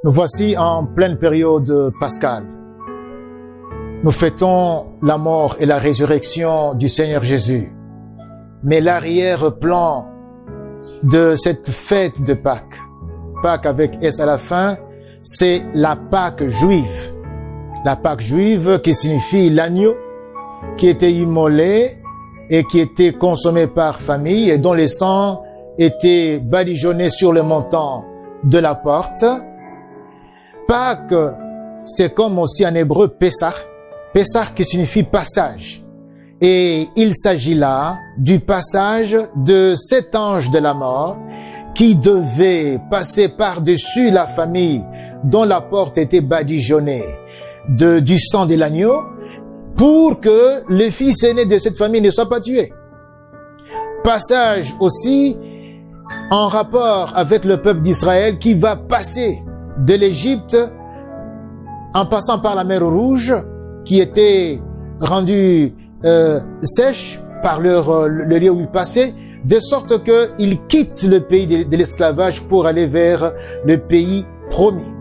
Nous voici en pleine période pascale. Nous fêtons la mort et la résurrection du Seigneur Jésus. Mais l'arrière-plan de cette fête de Pâques, Pâques avec S à la fin, c'est la Pâque juive. La Pâque juive qui signifie l'agneau qui était immolé et qui était consommé par famille et dont le sang était badigeonné sur le montant de la porte. Pâques, c'est comme aussi en hébreu Pessah, Pessah qui signifie passage. Et il s'agit là du passage de cet ange de la mort qui devait passer par-dessus la famille dont la porte était badigeonnée du sang de l'agneau pour que le fils aîné de cette famille ne soit pas tué. Passage aussi en rapport avec le peuple d'Israël qui va passer de l'Égypte en passant par la mer Rouge qui était rendue sèche par le lieu où ils passaient, de sorte qu'ils quittent le pays de l'esclavage pour aller vers le pays promis.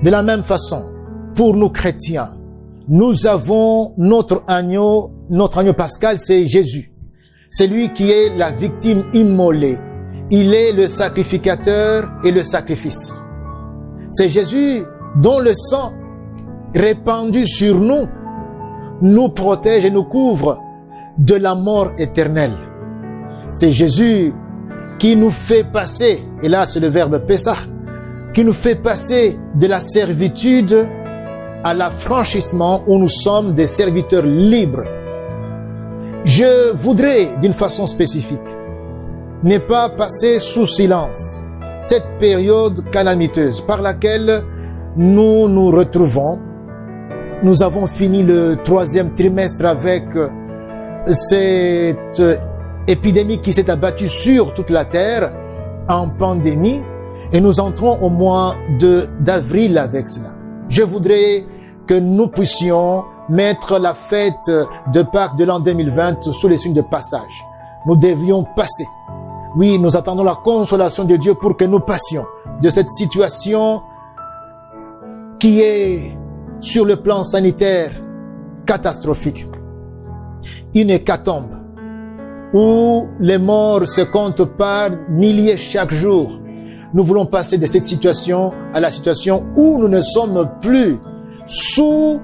De la même façon, pour nous chrétiens, nous avons notre agneau pascal, c'est Jésus. C'est lui qui est la victime immolée. Il est le sacrificateur et le sacrifice. C'est Jésus dont le sang répandu sur nous protège et nous couvre de la mort éternelle. C'est Jésus qui nous fait passer, et là c'est le verbe Pessah, qui nous fait passer de la servitude à l'affranchissement où nous sommes des serviteurs libres. Je voudrais, d'une façon spécifique, ne pas passer sous silence cette période calamiteuse par laquelle nous nous retrouvons. Nous avons fini le 3e trimestre avec cette épidémie qui s'est abattue sur toute la terre en pandémie et nous entrons au mois d'avril avec cela. Je voudrais que nous puissions mettre la fête de Pâques de l'an 2020 sous les signes de passage. Nous devions passer. Oui, nous attendons la consolation de Dieu pour que nous passions de cette situation qui est sur le plan sanitaire catastrophique. Une hécatombe où les morts se comptent par milliers chaque jour. Nous voulons passer de cette situation à la situation où nous ne sommes plus sous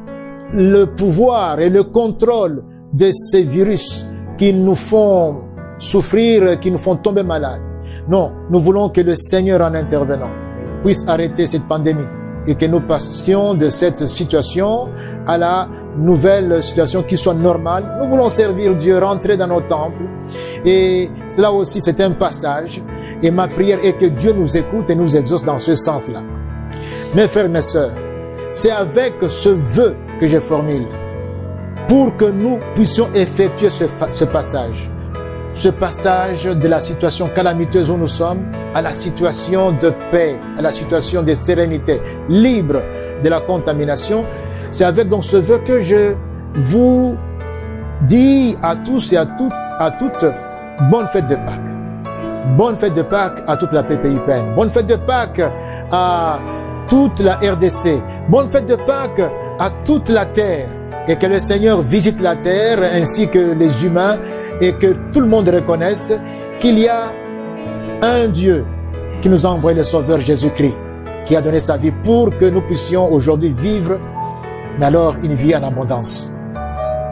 le pouvoir et le contrôle de ces virus qui nous font souffrir, qui nous font tomber malades. Non, nous voulons que le Seigneur, en intervenant, puisse arrêter cette pandémie et que nous passions de cette situation à la nouvelle situation qui soit normale. Nous voulons servir Dieu, rentrer dans nos temples. Et cela aussi, c'est un passage. Et ma prière est que Dieu nous écoute et nous exauce dans ce sens-là. Mes frères et mes sœurs, c'est avec ce vœu que je formule pour que nous puissions effectuer ce passage. Ce passage de la situation calamiteuse où nous sommes à la situation de paix, à la situation de sérénité, libre de la contamination. C'est avec donc ce vœu que je vous dis à tous et à toutes, bonne fête de Pâques. Bonne fête de Pâques à toute la PPIPN. Bonne fête de Pâques à toute la RDC. Bonne fête de Pâques à toute la terre. Et que le Seigneur visite la terre ainsi que les humains et que tout le monde reconnaisse qu'il y a un Dieu qui nous a envoyé le Sauveur Jésus-Christ, qui a donné sa vie pour que nous puissions aujourd'hui vivre, mais alors une vie en abondance.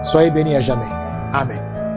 Soyez bénis à jamais. Amen.